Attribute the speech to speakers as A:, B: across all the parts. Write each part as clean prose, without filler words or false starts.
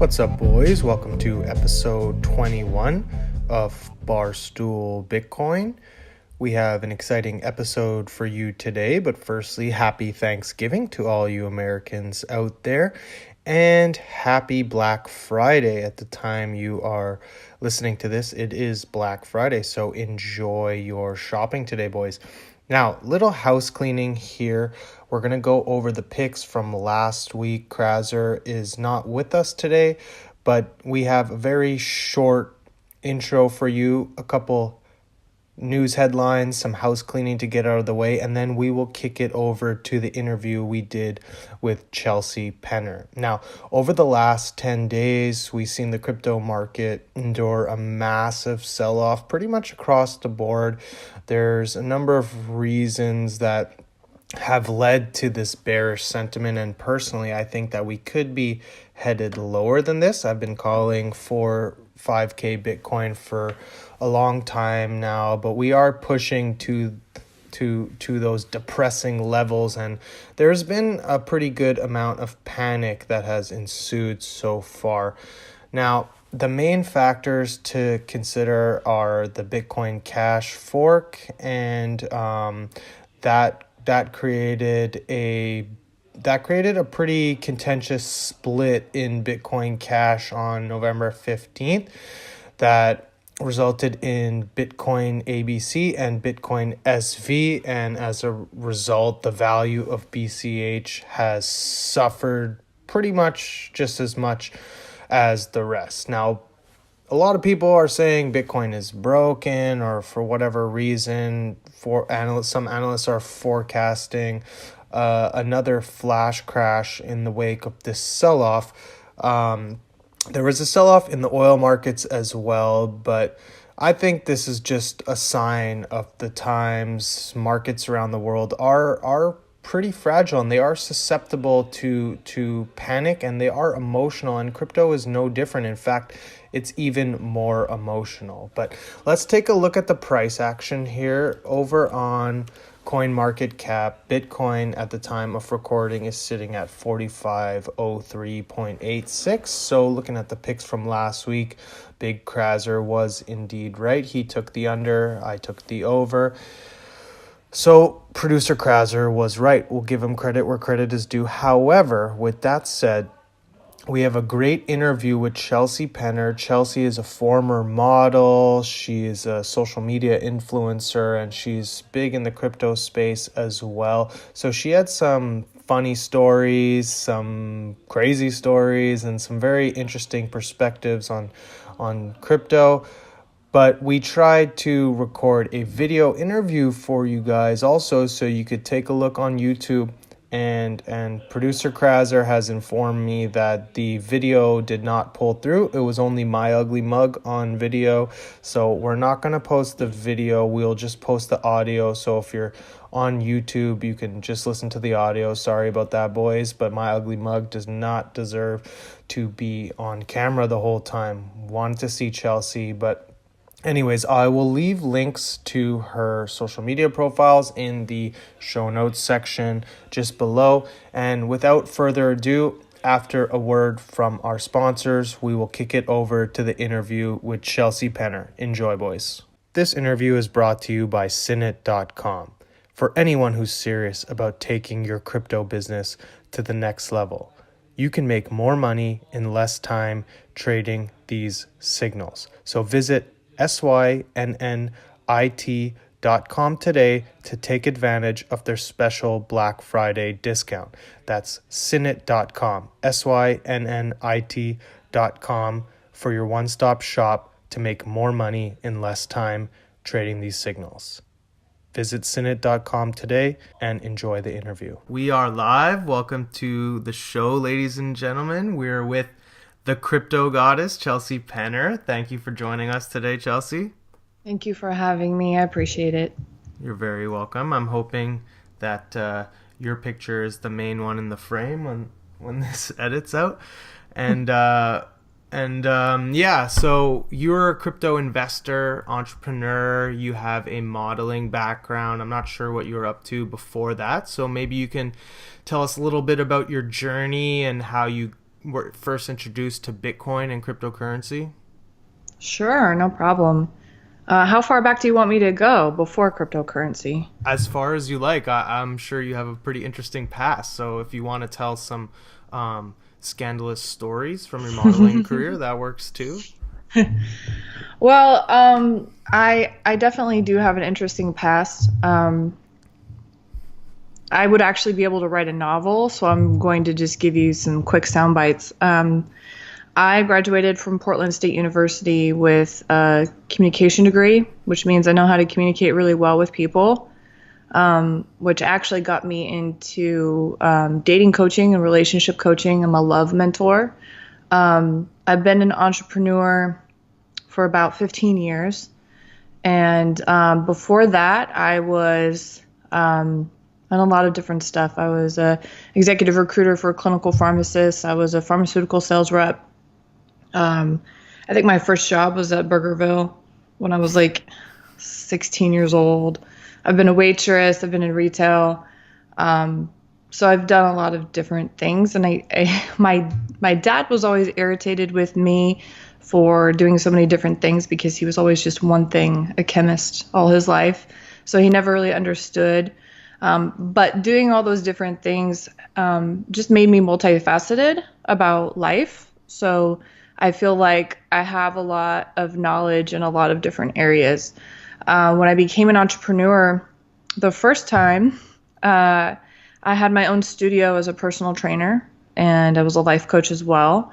A: What's up, boys? Welcome to episode 21 of Barstool Bitcoin. We have an exciting episode for you today, but firstly, happy Thanksgiving to all you Americans out there, and happy Black Friday at the time you are listening to this. It is Black Friday, so enjoy your shopping today, boys. Now, little house cleaning here. We're going to go over the picks from last week. Kraser is not with us today, but we have a very short intro for you, a couple news headlines, some house cleaning to get out of the way, and then we will kick it over to the interview we did with Chelsea Penner. Now, over the last 10 days, we've seen the crypto market endure a massive sell-off pretty much across the board. There's a number of reasons that have led to this bearish sentiment, and personally I think that we could be headed lower than this. I've been calling for 5k Bitcoin for a long time now, but we are pushing to those depressing levels, and there's been a pretty good amount of panic that has ensued so far. Now, the main factors to consider are the Bitcoin Cash fork, and that created a pretty contentious split in Bitcoin Cash on November 15th that resulted in Bitcoin ABC and Bitcoin SV, and as a result, the value of BCH has suffered pretty much just as much as the rest. Now, a lot of people are saying Bitcoin is broken, or for whatever reason, some analysts are forecasting another flash crash in the wake of this sell-off. There was a sell-off in the oil markets as well, but I think this is just a sign of the times. Markets around the world are pretty fragile, and they are susceptible to panic, and they are emotional, and crypto is no different. In fact, it's even more emotional. But let's take a look at the price action here. Over on CoinMarketCap, Bitcoin at the time of recording is sitting at 4503.86. So looking at the picks from last week, Big Kraser was indeed right. He took the under, I took the over. So producer Kraser was right. We'll give him credit where credit is due. However, with that said, we have a great interview with Chelsea Penner. Chelsea is a former model. She is a social media influencer, and she's big in the crypto space as well. So she had some funny stories, some crazy stories, and some very interesting perspectives on crypto. But we tried to record a video interview for you guys also, so you could take a look on YouTube. And producer Kraser has informed me that the video did not pull through. It was only my ugly mug on video. So we're not going to post the video. We'll just post the audio. So if you're on YouTube, you can just listen to the audio. Sorry about that, boys. But my ugly mug does not deserve to be on camera the whole time. Wanted to see Chelsea, but anyways, I will leave links to her social media profiles in the show notes section just below. And without further ado, after a word from our sponsors, we will kick it over to the interview with Chelsea Penner. Enjoy, boys. This interview is brought to you by Sinit.com. For anyone who's serious about taking your crypto business to the next level, you can make more money in less time trading these signals. So visit SYNNIT.com today to take advantage of their special Black Friday discount. That's Sinit.com, SYNNIT.com for your one-stop shop to make more money in less time trading these signals. Visit Sinit.com today and enjoy the interview. We are live. Welcome to the show, ladies and gentlemen. We're with the crypto goddess, Chelsea Penner. Thank you for joining us today, Chelsea.
B: Thank you for having me. I appreciate it.
A: You're very welcome. I'm hoping that your picture is the main one in the frame when this edits out. And so you're a crypto investor, entrepreneur. You have a modeling background. I'm not sure what you were up to before that. So maybe you can tell us a little bit about your journey and how you were first introduced to Bitcoin and cryptocurrency?
B: Sure, no problem. How far back do you want me to go before cryptocurrency?
A: As far as you like. I'm sure you have a pretty interesting past. So if you want to tell some scandalous stories from your modeling career, that works too.
B: Well, I definitely do have an interesting past. I would actually be able to write a novel, so I'm going to just give you some quick sound bites. I graduated from Portland State University with a communication degree, which means I know how to communicate really well with people, which actually got me into dating coaching and relationship coaching. I'm a love mentor. I've been an entrepreneur for about 15 years. And before that, I was on a lot of different stuff. I was a executive recruiter for a clinical pharmacist. I was a pharmaceutical sales rep. I think my first job was at Burgerville when I was like 16 years old. I've been a waitress. I've been in retail. So I've done a lot of different things. And my dad was always irritated with me for doing so many different things because he was always just one thing, a chemist all his life. So he never really understood. But doing all those different things just made me multifaceted about life. So I feel like I have a lot of knowledge in a lot of different areas. When I became an entrepreneur, the first time, I had my own studio as a personal trainer, and I was a life coach as well.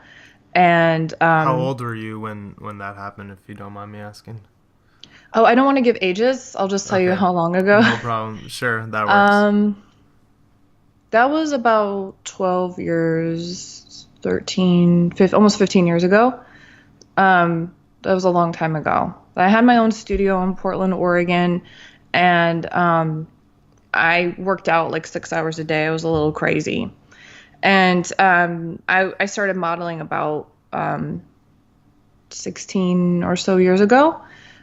B: And
A: How old were you when that happened, if you don't mind me asking?
B: oh, I don't want to give ages. I'll just tell you
A: Okay,
B: how long ago.
A: no problem. Sure, that works.
B: Um, that was about 12 years, 13, 15, almost 15 years ago. That was a long time ago. I had my own studio in Portland, Oregon, and I worked out like 6 hours a day. I was a little crazy. And I started modeling about 16 or so years ago.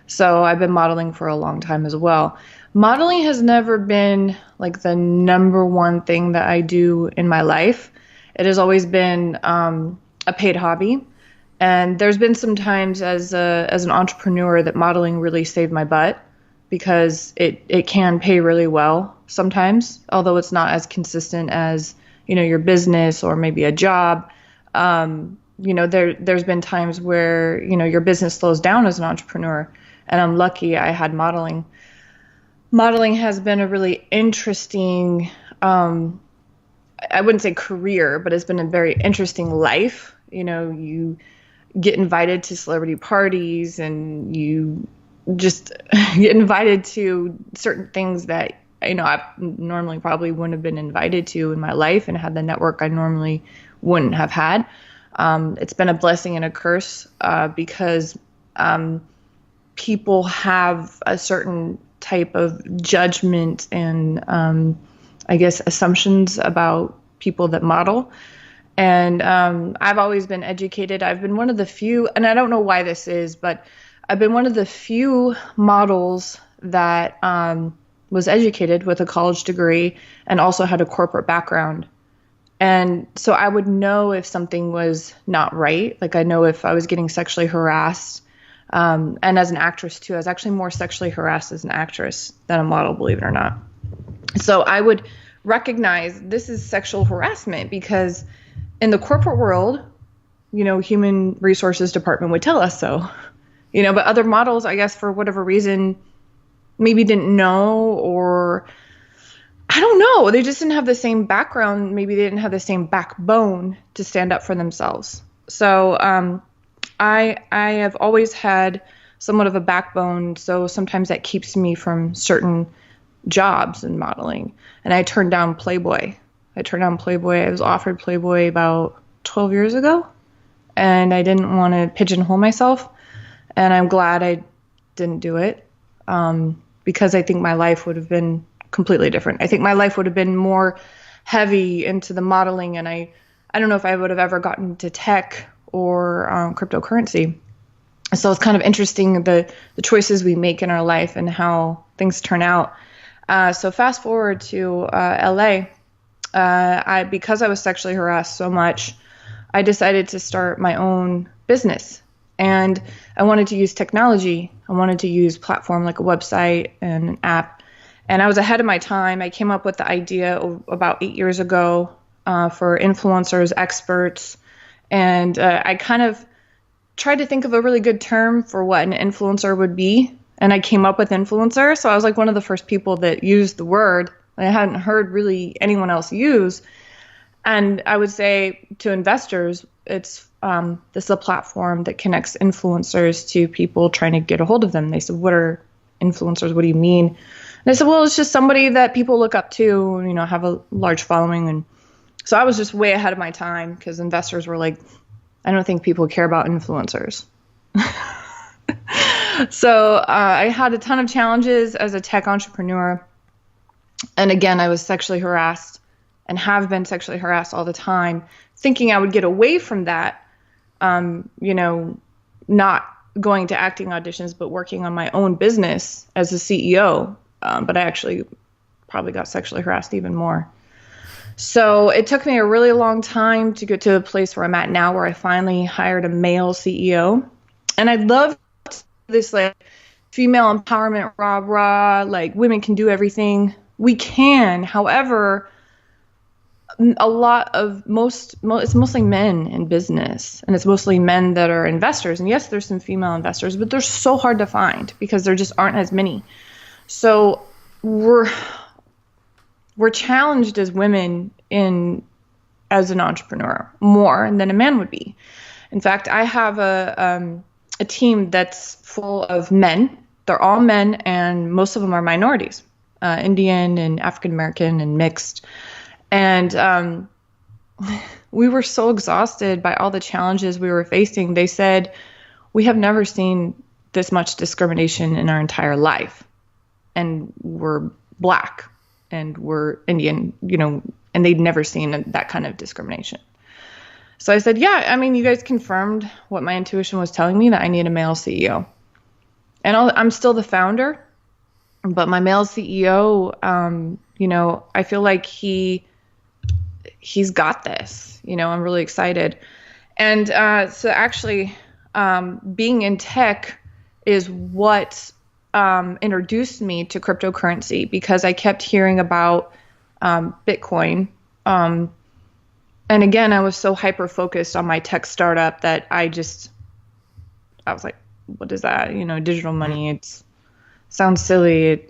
B: So I've been modeling for a long time as well. Modeling has never been like the number one thing that I do in my life. It has always been a paid hobby. And there's been some times as an entrepreneur that modeling really saved my butt because it can pay really well sometimes, although it's not as consistent as, your business or maybe a job. There's been times where, your business slows down as an entrepreneur. And I'm lucky I had modeling. Modeling has been a really interesting, I wouldn't say career, but it's been a very interesting life. You get invited to celebrity parties and you just get invited to certain things that, I normally probably wouldn't have been invited to in my life and had the network I normally wouldn't have had. It's been a blessing and a curse because people have a certain type of judgment and I guess assumptions about people that model. And I've always been educated. I've been one of the few, and I don't know why this is, but I've been one of the few models that was educated with a college degree and also had a corporate background. And so I would know if something was not right. Like I know if I was getting sexually harassed. And as an actress too, I was actually more sexually harassed as an actress than a model, believe it or not. So I would recognize this is sexual harassment because in the corporate world, human resources department would tell us so, but other models, I guess, for whatever reason, maybe didn't know, or I don't know. They just didn't have the same background. Maybe they didn't have the same backbone to stand up for themselves. So, I have always had somewhat of a backbone. So sometimes that keeps me from certain jobs in modeling. And I turned down Playboy. I was offered Playboy about 12 years ago, and I didn't want to pigeonhole myself. And I'm glad I didn't do it because I think my life would have been completely different. I think my life would have been more heavy into the modeling, and I don't know if I would have ever gotten to tech or cryptocurrency. So it's kind of interesting the choices we make in our life and how things turn out. So fast forward to LA. Because I was sexually harassed so much, I decided to start my own business. And I wanted to use technology. I wanted to use platform like a website and an app. And I was ahead of my time. I came up with the idea about 8 years ago for influencers, experts. And I kind of tried to think of a really good term for what an influencer would be. And I came up with influencer. So I was like one of the first people that used the word. I hadn't heard really anyone else use. And I would say to investors, it's this is a platform that connects influencers to people trying to get a hold of them. They said, what are influencers? What do you mean? And I said, well, it's just somebody that people look up to, you know, have a large following. And so I was just way ahead of my time because investors were like, I don't think people care about influencers. So I had a ton of challenges as a tech entrepreneur. And again, I was sexually harassed and have been sexually harassed all the time, thinking I would get away from that, you know, not going to acting auditions, but working on my own business as a CEO. But I actually probably got sexually harassed even more. So it took me a really long time to get to the place where I'm at now, where I finally hired a male CEO. And I love this like female empowerment, rah, rah, like women can do everything. We can. However, it's mostly men in business, and it's mostly men that are investors. And yes, there's some female investors, but they're so hard to find because there just aren't as many. So we're challenged as women as an entrepreneur more than a man would be. In fact, I have a team that's full of men. They're all men, and most of them are minorities, Indian and African American and mixed. And we were so exhausted by all the challenges we were facing. They said, we have never seen this much discrimination in our entire life. And we're Black and we're Indian, you know, and they'd never seen that kind of discrimination. So I said, yeah, I mean, you guys confirmed what my intuition was telling me, that I need a male CEO. And I'm still the founder, but my male CEO, you know, I feel like he's got this, you know, I'm really excited. And so actually being in tech is what introduced me to cryptocurrency, because I kept hearing about Bitcoin. And again, I was so hyper focused on my tech startup that I was like, what is that? You know, digital money. It sounds silly.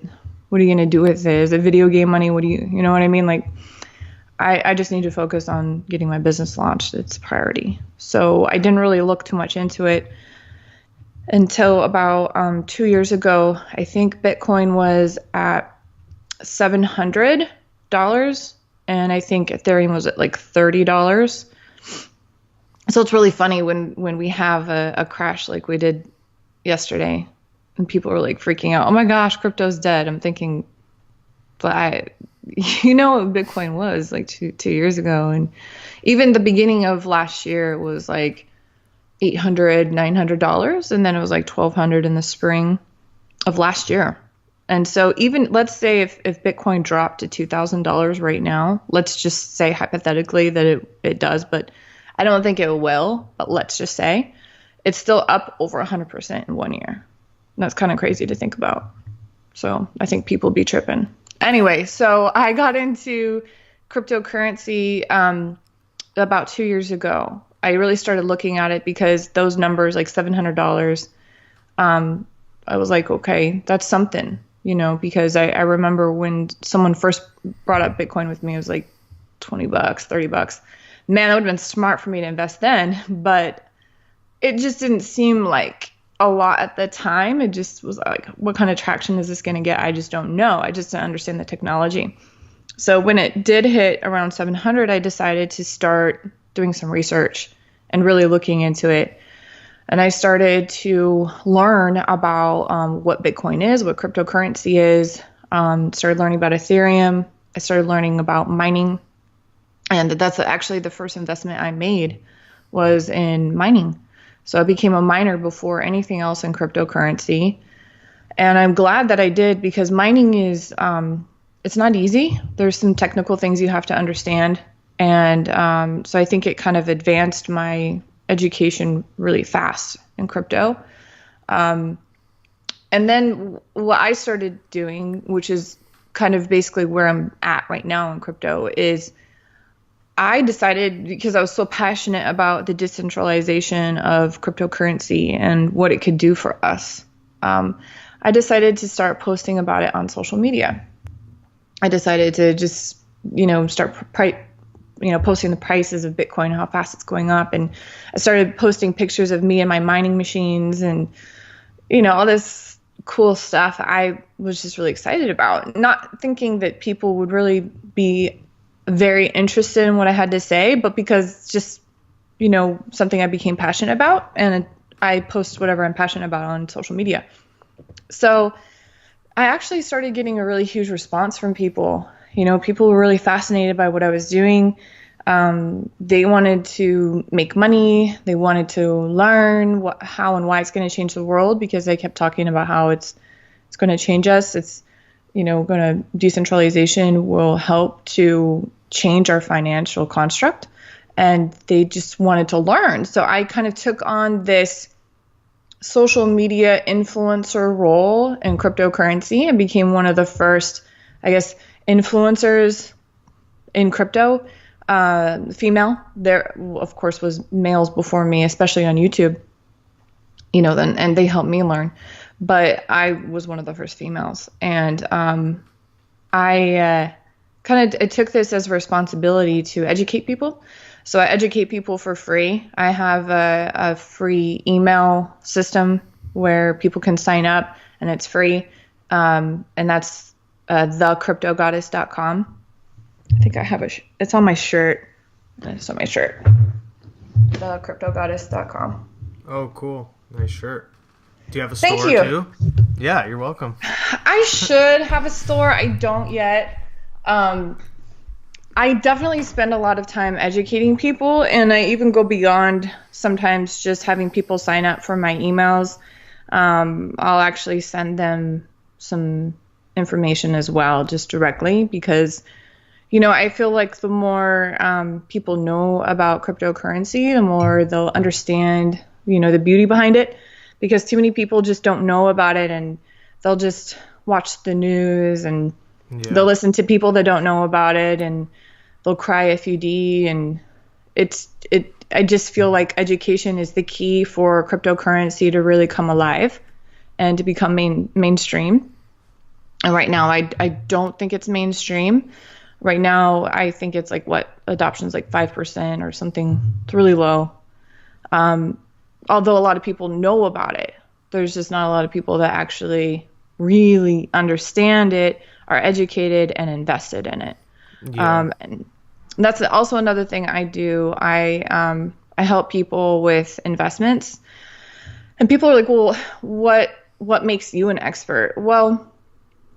B: What are you going to do with it? Is it video game money? You know what I mean? Like, I just need to focus on getting my business launched. It's a priority. So I didn't really look too much into it until about 2 years ago. I think Bitcoin was at $700, and I think Ethereum was at like $30. So it's really funny when we have a crash like we did yesterday, and people are like freaking out. Oh my gosh, crypto's dead. I'm thinking, but you know what Bitcoin was like two years ago, and even the beginning of last year was like $800, $900, and then it was like $1,200 in the spring of last year. And so even let's say if Bitcoin dropped to $2,000 right now, let's just say hypothetically that it does, but I don't think it will, but let's just say it's still up over 100% in 1 year. And that's kind of crazy to think about. So I think people be tripping. Anyway, so I got into cryptocurrency about 2 years ago. I really started looking at it because those numbers, like $700, I was like, okay, that's something, you know, because I remember when someone first brought up Bitcoin with me, it was like $20, $30. Man, that would have been smart for me to invest then, but it just didn't seem like a lot at the time. It just was like, what kind of traction is this going to get? I just don't know. I just don't understand the technology. So when it did hit around 700, I decided to start doing some research and really looking into it. And I started to learn about what Bitcoin is, what cryptocurrency is, started learning about Ethereum. I started learning about mining. And that's actually the first investment I made was in mining. So I became a miner before anything else in cryptocurrency. And I'm glad that I did, because mining is, it's not easy. There's some technical things you have to understand. And so I think it kind of advanced my education really fast in crypto. Um, and then what I started doing, which is kind of basically where I'm at right now in crypto, is I decided, because I was so passionate about the decentralization of cryptocurrency and what it could do for us. I decided to start posting about it on social media. I decided to just, start posting the prices of Bitcoin, how fast it's going up. And I started posting pictures of me and my mining machines and, all this cool stuff I was just really excited about, not thinking that people would really be very interested in what I had to say, but because it's just, something I became passionate about, and I post whatever I'm passionate about on social media. So I actually started getting a really huge response from people. People were really fascinated by what I was doing. They wanted to make money. They wanted to learn how and why it's going to change the world, because I kept talking about how it's going to change us. It's, decentralization will help to change our financial construct, and they just wanted to learn. So I kind of took on this social media influencer role in cryptocurrency and became one of the first, I guess, influencers in crypto. Female. There, of course, was males before me, especially on YouTube. Then, and they helped me learn. But I was one of the first females, and I took this as a responsibility to educate people. So I educate people for free. I have a free email system where people can sign up, and it's free. And that's thecryptogoddess.com. I think I have it's on my shirt. It's on my shirt. Thecryptogoddess.com.
A: Oh, cool. Nice shirt. Do you have a
B: Thank
A: store
B: you.
A: too? Yeah, you're welcome.
B: I should have a store. I don't yet. I definitely spend a lot of time educating people, and I even go beyond sometimes just having people sign up for my emails. I'll actually send them some information as well, just directly, because I feel like the more people know about cryptocurrency, the more they'll understand, the beauty behind it, because too many people just don't know about it, and they'll just watch the news, and they'll listen to people that don't know about it, and they'll cry FUD, and I just feel like education is the key for cryptocurrency to really come alive and to become mainstream. And right now, I don't think it's mainstream. Right now, I think it's adoption's 5% or something. It's really low. Although a lot of people know about it, there's just not a lot of people that actually really understand it, are educated, and invested in it.
A: Yeah.
B: And that's also another thing I do. I help people with investments, and people are like, "Well, what makes you an expert?" Well,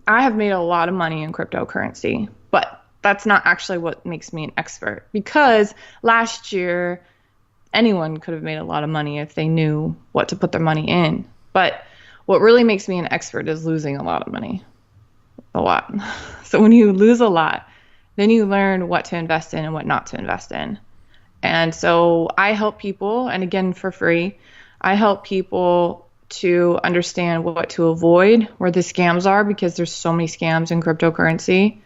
B: I have made a lot of money in cryptocurrency, but that's not actually what makes me an expert, because last year anyone could have made a lot of money if they knew what to put their money in. But what really makes me an expert is losing a lot of money. A lot. So when you lose a lot, then you learn what to invest in and what not to invest in. And so I help people, and again, for free, I help people to understand what to avoid, where the scams are, because there's so many scams in cryptocurrency.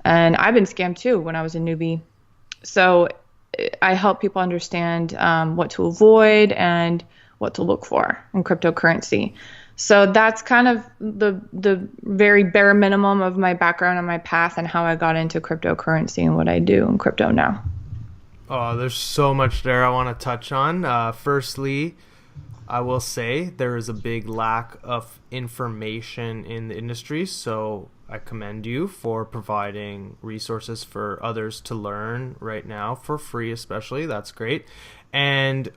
B: And I've been scammed too when I was a newbie. So I help people understand what to avoid and what to look for in cryptocurrency. So that's kind of the very bare minimum of my background and my path and how I got into cryptocurrency and what I do in crypto now.
A: Oh, there's so much there I want to touch on. Firstly, I will say there is a big lack of information in the industry, so I commend you for providing resources for others to learn right now for free, especially. That's great. And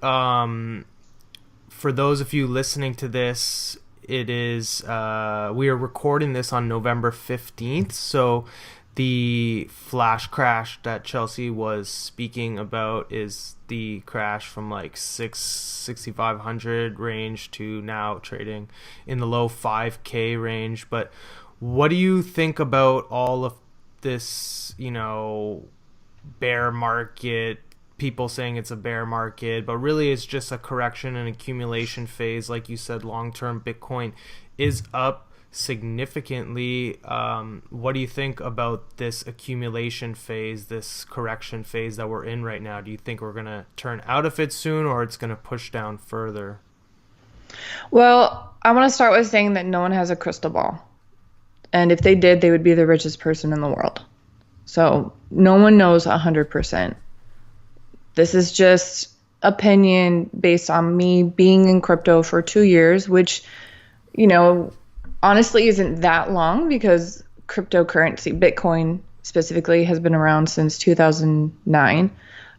A: for those of you listening to this, it is we are recording this on November 15th, so the flash crash that Chelsea was speaking about is the crash from 6,500 range to now trading in the low 5K range. But what do you think about all of this, bear market, people saying it's a bear market, but really it's just a correction and accumulation phase. Like you said, long term Bitcoin is up significantly. What do you think about this accumulation phase, this correction phase that we're in right now? Do you think we're going to turn out of it soon, or it's going to push down further?
B: Well, I want to start with saying that no one has a crystal ball. And if they did, they would be the richest person in the world. So no one knows 100%. This is just opinion based on me being in crypto for 2 years, which, you know, honestly isn't that long because cryptocurrency, Bitcoin specifically, has been around since 2009.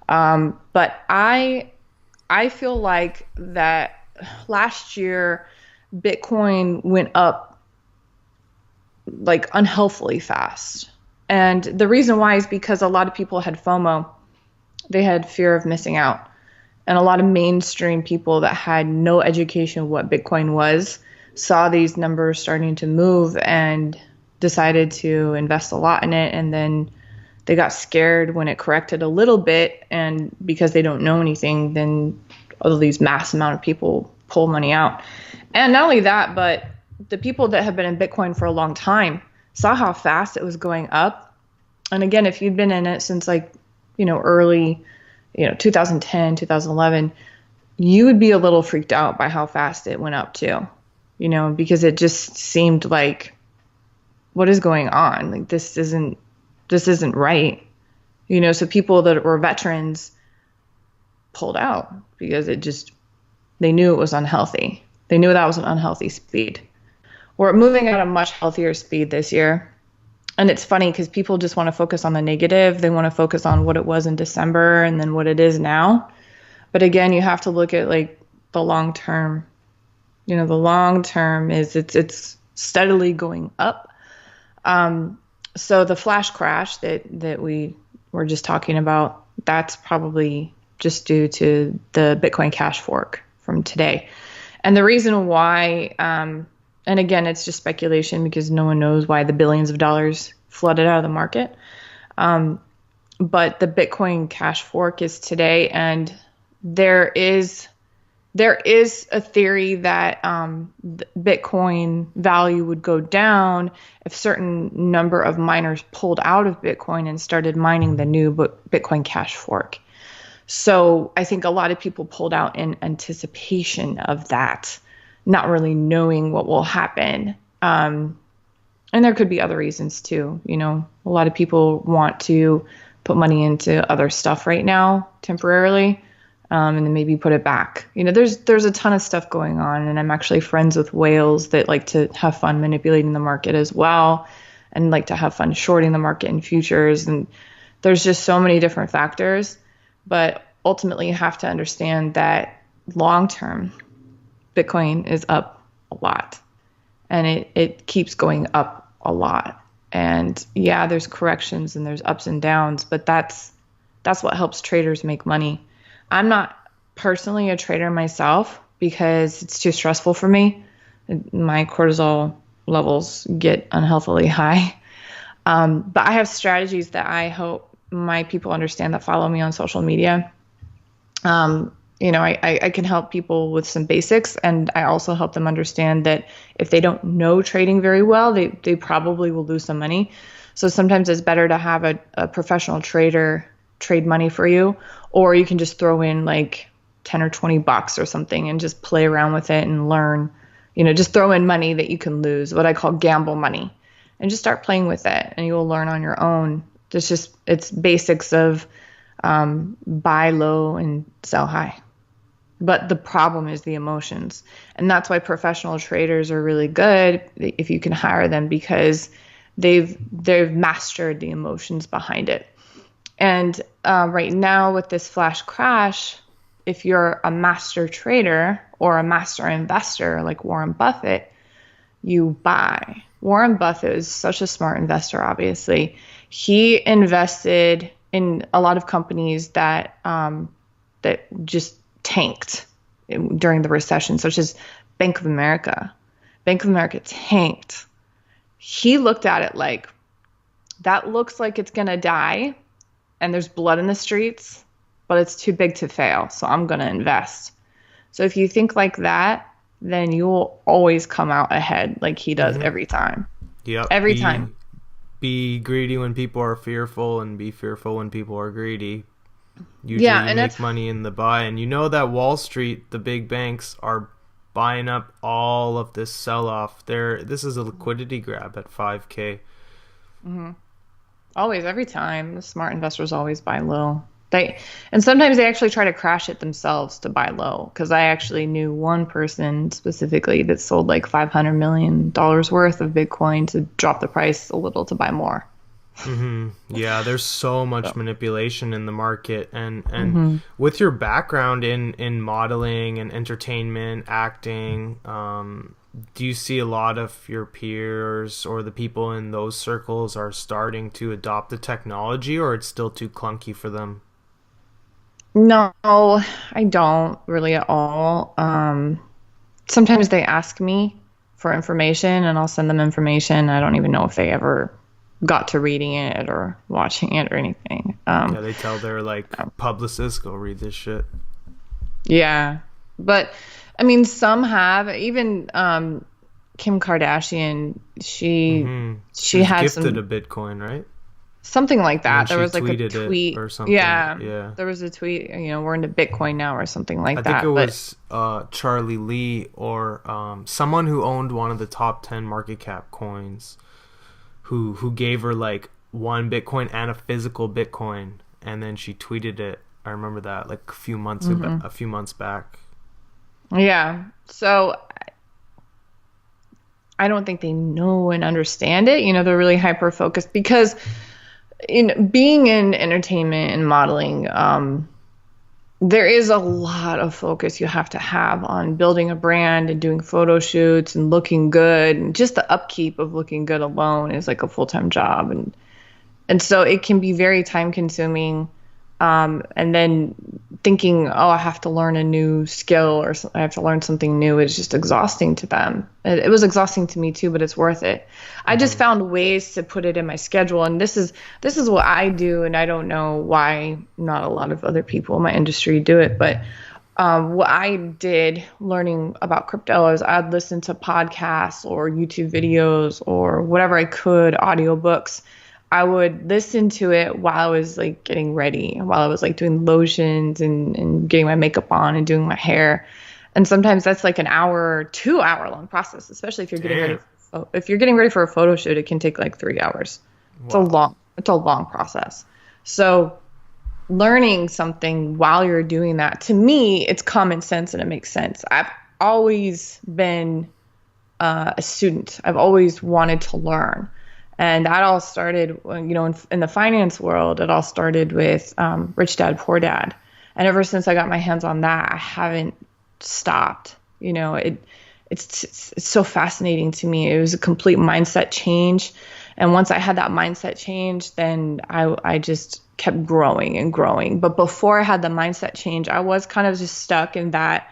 B: But I feel like that last year Bitcoin went up like unhealthily fast. And the reason why is because a lot of people had FOMO. They had fear of missing out. And a lot of mainstream people that had no education of what Bitcoin was saw these numbers starting to move and decided to invest a lot in it. And then they got scared when it corrected a little bit. And because they don't know anything, then all these mass amount of people pull money out. And not only that, but the people that have been in Bitcoin for a long time saw how fast it was going up. And again, if you'd been in it since early, 2010, 2011, you would be a little freaked out by how fast it went up too, because it just seemed like, what is going on? Like, this isn't right. So people that were veterans pulled out because they knew it was unhealthy. They knew that was an unhealthy speed. We're moving at a much healthier speed this year. And it's funny because people just want to focus on the negative. They want to focus on what it was in December and then what it is now. But again, you have to look at like the long term. The long term is it's steadily going up. So the flash crash that we were just talking about, that's probably just due to the Bitcoin Cash fork from today. And the reason why, and again, it's just speculation because no one knows why the billions of dollars flooded out of the market. But the Bitcoin Cash fork is today, and there is a theory that Bitcoin value would go down if certain number of miners pulled out of Bitcoin and started mining the new Bitcoin Cash fork. So I think a lot of people pulled out in anticipation of that, not really knowing what will happen. And there could be other reasons too. A lot of people want to put money into other stuff right now temporarily, and then maybe put it back. There's a ton of stuff going on, and I'm actually friends with whales that like to have fun manipulating the market as well, and like to have fun shorting the market in futures. And there's just so many different factors, but ultimately you have to understand that long term, Bitcoin is up a lot, and it keeps going up a lot. And yeah, there's corrections and there's ups and downs, but that's what helps traders make money. I'm not personally a trader myself because it's too stressful for me. My cortisol levels get unhealthily high. But I have strategies that I hope my people understand that follow me on social media. I can help people with some basics, and I also help them understand that if they don't know trading very well, they probably will lose some money. So sometimes it's better to have a professional trader trade money for you, or you can just throw in like 10 or 20 bucks or something and just play around with it and learn, just throw in money that you can lose, what I call gamble money, and just start playing with it and you will learn on your own. It's basics of buy low and sell high. But the problem is the emotions. And that's why professional traders are really good if you can hire them, because they've mastered the emotions behind it. And right now with this flash crash, if you're a master trader or a master investor like Warren Buffett, you buy. Warren Buffett is such a smart investor, obviously. He invested in a lot of companies that just tanked during the recession, such as Bank of America. Bank of America tanked. He looked at it like, that looks like it's going to die, and there's blood in the streets, but it's too big to fail, so I'm going to invest. So if you think like that, then you'll always come out ahead like he does every time.
A: Yep.
B: Every time.
A: Be greedy when people are fearful, and be fearful when people are greedy. Usually
B: Yeah,
A: you
B: and
A: make money in the buy. And you know that Wall Street, the big banks, are buying up all of this sell-off. This is a liquidity grab at 5K.
B: always, every time. The smart investors always buy low. And sometimes they actually try to crash it themselves to buy low. Because I actually knew one person specifically that sold like $500 million worth of Bitcoin to drop the price a little to buy more.
A: Yeah, there's so much manipulation in the market, and with your background in modeling and entertainment, acting, do you see a lot of your peers or the people in those circles are starting to adopt the technology, or it's still too clunky for them?
B: No, I don't really at all. Sometimes they ask me for information and I'll send them information. I don't even know if they ever got to reading it or watching it or anything.
A: Yeah, they tell their like publicists, go read this shit.
B: Yeah. But I mean, some have. Even Kim Kardashian, she
A: was
B: had
A: gifted a Bitcoin, right?
B: something like
A: And
B: that.
A: then
B: There
A: she
B: was like a
A: tweeted
B: tweet
A: it or something.
B: Yeah.
A: Yeah.
B: There was a tweet, we're into Bitcoin now or something like
A: I
B: that.
A: think it was Charlie Lee or someone who owned one of the top 10 market cap coins who gave her like one Bitcoin and a physical Bitcoin, and then she tweeted it. I remember that like a few months back.
B: Yeah. So I don't think they know and understand it. They're really hyper focused because being in entertainment and modeling, there is a lot of focus you have to have on building a brand and doing photo shoots and looking good. And just the upkeep of looking good alone is like a full-time job. And so it can be very time consuming. And then thinking, oh, I have to learn a new skill or I have to learn something new is just exhausting to them. It was exhausting to me too, but it's worth it. I just found ways to put it in my schedule. And this is what I do. And I don't know why not a lot of other people in my industry do it. But what I did learning about crypto is I'd listen to podcasts or YouTube videos or whatever I could, audiobooks. I would listen to it while I was like getting ready, while I was like doing lotions and getting my makeup on and doing my hair. And sometimes that's like an hour, 2 hour long process, especially if you're getting ready. If you're getting ready for a photo shoot, it can take like 3 hours. Wow. It's a long process. So learning something while you're doing that, to me, it's common sense and it makes sense. I've always been a student. I've always wanted to learn. And that all started, in the finance world, it all started with Rich Dad, Poor Dad. And ever since I got my hands on that, I haven't stopped. It's so fascinating to me. It was a complete mindset change. And once I had that mindset change, then I just kept growing and growing. But before I had the mindset change, I was kind of just stuck in that,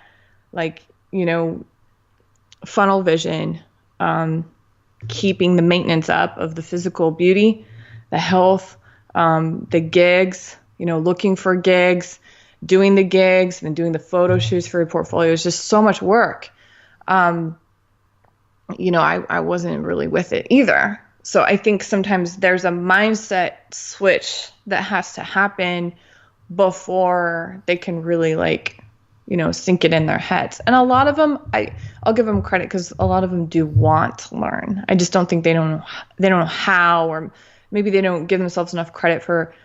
B: funnel vision, keeping the maintenance up of the physical beauty, the health, the gigs, looking for gigs, doing the gigs, and then doing the photo shoots for your portfolio. It's just so much work. I wasn't really with it either. So I think sometimes there's a mindset switch that has to happen before they can really sink it in their heads. And a lot of them, I'll give them credit because a lot of them do want to learn. I just don't think they don't know how, or maybe they don't give themselves enough credit for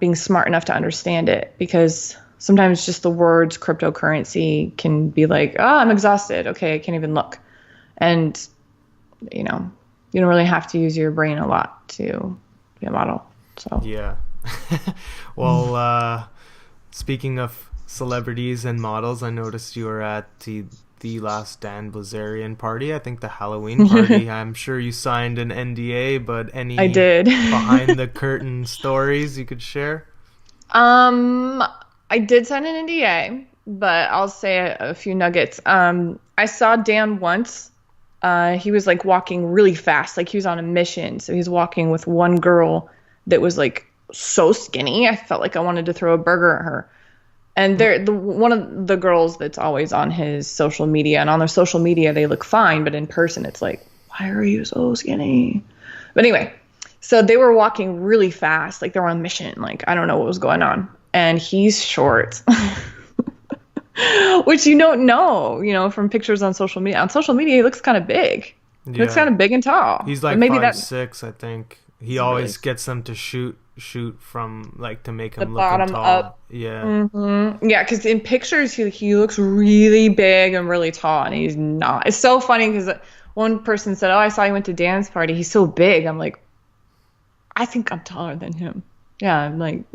B: being smart enough to understand it, because sometimes just the words cryptocurrency can be like, oh, I'm exhausted. Okay, I can't even look. And, you don't really have to use your brain a lot to be a model. So
A: yeah. Well, speaking of celebrities and models, I noticed you were at the last Dan Blazarian party. I think the Halloween party. I'm sure you signed an NDA, but any
B: I did.
A: behind the curtain stories you could share?
B: I did sign an NDA, but I'll say a few nuggets. I saw Dan once. He was like walking really fast, like he was on a mission. So he was walking with one girl that was like so skinny. I felt like I wanted to throw a burger at her. And one of the girls that's always on his social media, and on their social media they look fine, but in person it's like, why are you so skinny? But anyway, so they were walking really fast, like they were on a mission, like I don't know what was going on. And he's short. Which you don't know, from pictures on social media. On social media he looks kind of big. He looks kind of big and tall.
A: He's like
B: maybe
A: 5'6", I think. He always gets them to shoot from like to make him
B: the
A: look
B: bottom
A: tall.
B: up.
A: Yeah.
B: Mm-hmm. Yeah, because in pictures he looks really big and really tall, and he's not. It's so funny because one person said, "Oh, I saw you went to dance party. He's so big." I'm like, I think I'm taller than him. Yeah, I'm like,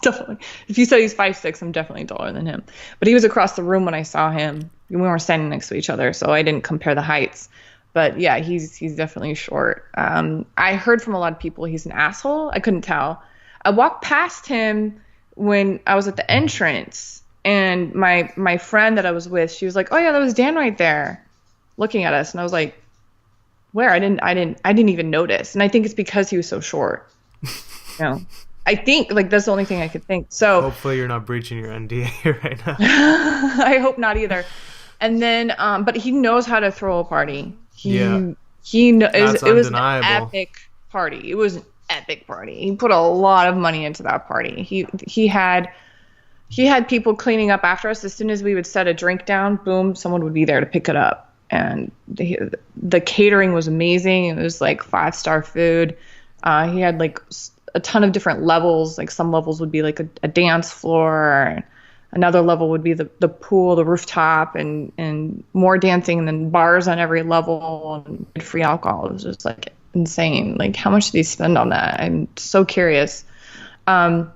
B: definitely. If you said he's 5'6", I'm definitely taller than him. But he was across the room when I saw him. We weren't standing next to each other, so I didn't compare the heights. But yeah, he's definitely short. I heard from a lot of people he's an asshole. I couldn't tell. I walked past him when I was at the entrance, and my friend that I was with, she was like, "Oh yeah, that was Dan right there, looking at us." And I was like, "Where?" I didn't even notice. And I think it's because he was so short. I think like that's the only thing I could think. So
A: hopefully you're not breaching your NDA right now.
B: I hope not either. And then, but he knows how to throw a party. It was an epic party. It was an epic party. He put a lot of money into that party. He had people cleaning up after us. As soon as we would set a drink down, boom, someone would be there to pick it up. And the catering was amazing. It was like 5-star food. He had like a ton of different levels. Like some levels would be like a dance floor. Another level would be the pool, the rooftop, and more dancing, and then bars on every level and free alcohol. It was just like insane. Like how much did they spend on that? I'm so curious. And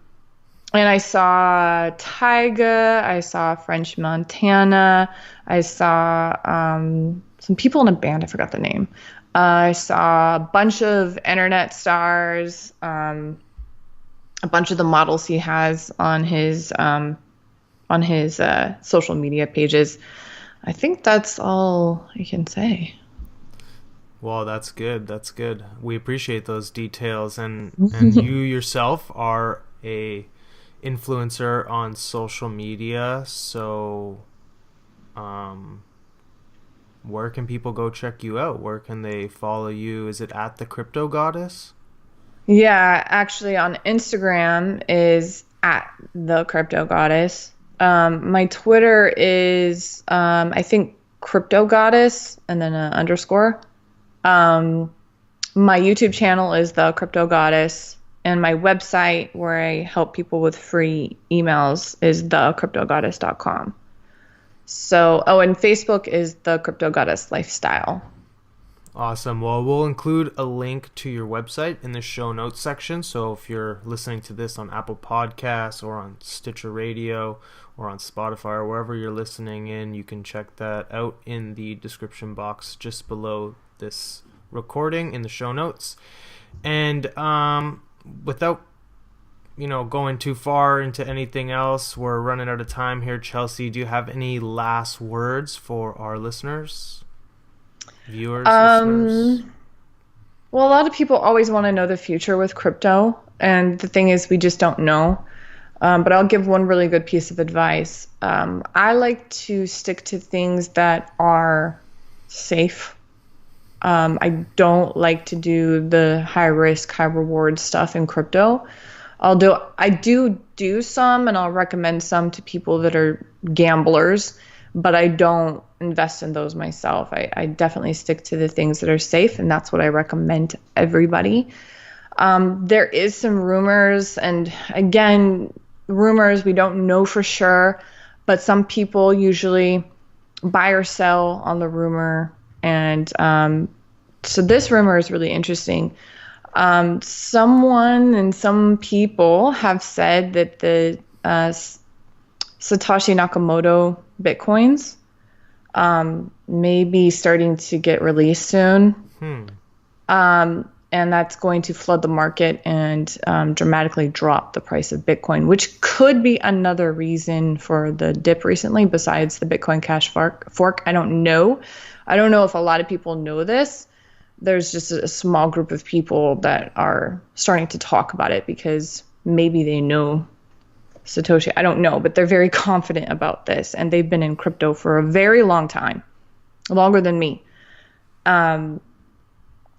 B: I saw Tyga, I saw French Montana, I saw some people in a band, I forgot the name. I saw a bunch of internet stars, a bunch of the models he has on his social media pages. I think that's all I can say.
A: Well, that's good. That's good. We appreciate those details. And you yourself are a influencer on social media. So where can people go check you out? Where can they follow you? Is it at the Crypto Goddess?
B: Yeah, actually on Instagram is at the Crypto Goddess. My Twitter is, I think Crypto Goddess and then an underscore. My YouTube channel is the Crypto Goddess, and my website where I help people with free emails is thecryptogoddess.com. So, and Facebook is the Crypto Goddess Lifestyle.
A: Awesome. Well, we'll include a link to your website in the show notes section. So if you're listening to this on Apple Podcasts or on Stitcher Radio or on Spotify or wherever you're listening in, you can check that out in the description box just below this recording in the show notes. And without going too far into anything else, we're running out of time here. Chelsea, do you have any last words for our listeners? Viewers, listeners?
B: Well, a lot of people always want to know the future with crypto, and the thing is we just don't know. But I'll give one really good piece of advice. I like to stick to things that are safe. I don't like to do the high risk, high reward stuff in crypto. Although I do some, and I'll recommend some to people that are gamblers, but I don't invest in those myself. I definitely stick to the things that are safe, and that's what I recommend to everybody. There is some rumors, and again, rumors, we don't know for sure, but some people usually buy or sell on the rumor. And so this rumor is really interesting. Someone and some people have said that the Satoshi Nakamoto Bitcoins may be starting to get released soon. And that's going to flood the market and dramatically drop the price of Bitcoin, which could be another reason for the dip recently besides the Bitcoin Cash fork. I don't know. I don't know if a lot of people know this. There's just a small group of people that are starting to talk about it because maybe they know Satoshi. I don't know, but they're very confident about this, and they've been in crypto for a very long time, longer than me. And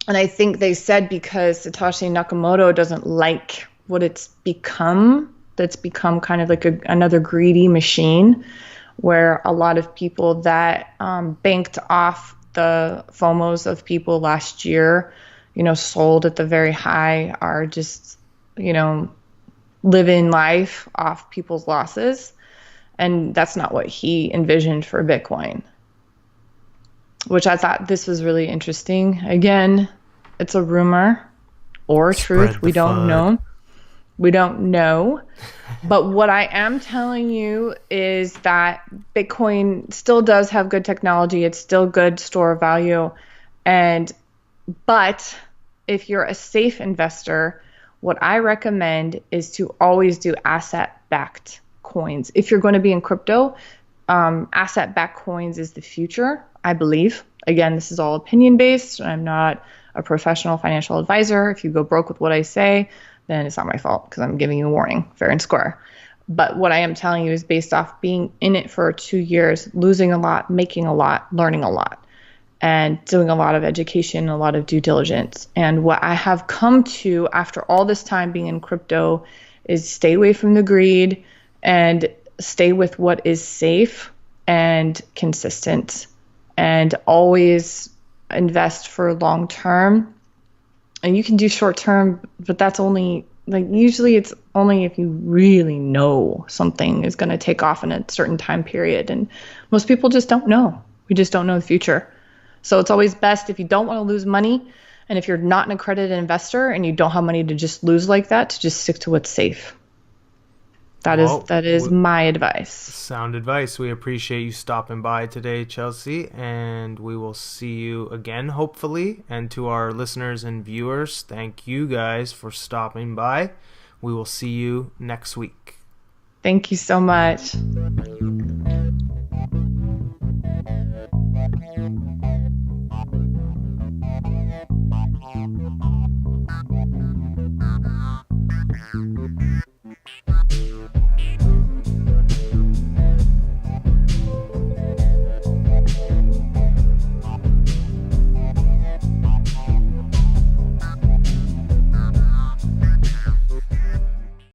B: I think they said because Satoshi Nakamoto doesn't like what it's become, that's become kind of like another greedy machine, where a lot of people that banked off the FOMOs of people last year, sold at the very high, are just, living life off people's losses. And that's not what he envisioned for Bitcoin, which I thought this was really interesting. Again, it's a rumor or truth. We don't know. We don't know. But what I am telling you is that Bitcoin still does have good technology. It's still good store of value. But if you're a safe investor, what I recommend is to always do asset-backed coins. If you're going to be in crypto, asset-backed coins is the future, I believe. Again, this is all opinion-based. I'm not a professional financial advisor. If you go broke with what I say, then it's not my fault because I'm giving you a warning, fair and square. But what I am telling you is based off being in it for 2 years, losing a lot, making a lot, learning a lot, and doing a lot of education, a lot of due diligence. And what I have come to after all this time being in crypto is stay away from the greed and stay with what is safe and consistent, and always invest for long term. And you can do short term, but that's only usually it's only if you really know something is going to take off in a certain time period. And most people just don't know. We just don't know the future. So it's always best, if you don't want to lose money, and if you're not an accredited investor and you don't have money to just lose like that, to just stick to what's safe. That is my advice.
A: Sound advice. We appreciate you stopping by today, Chelsea, and we will see you again, hopefully. And to our listeners and viewers, thank you guys for stopping by. We will see you next week.
B: Thank you so much.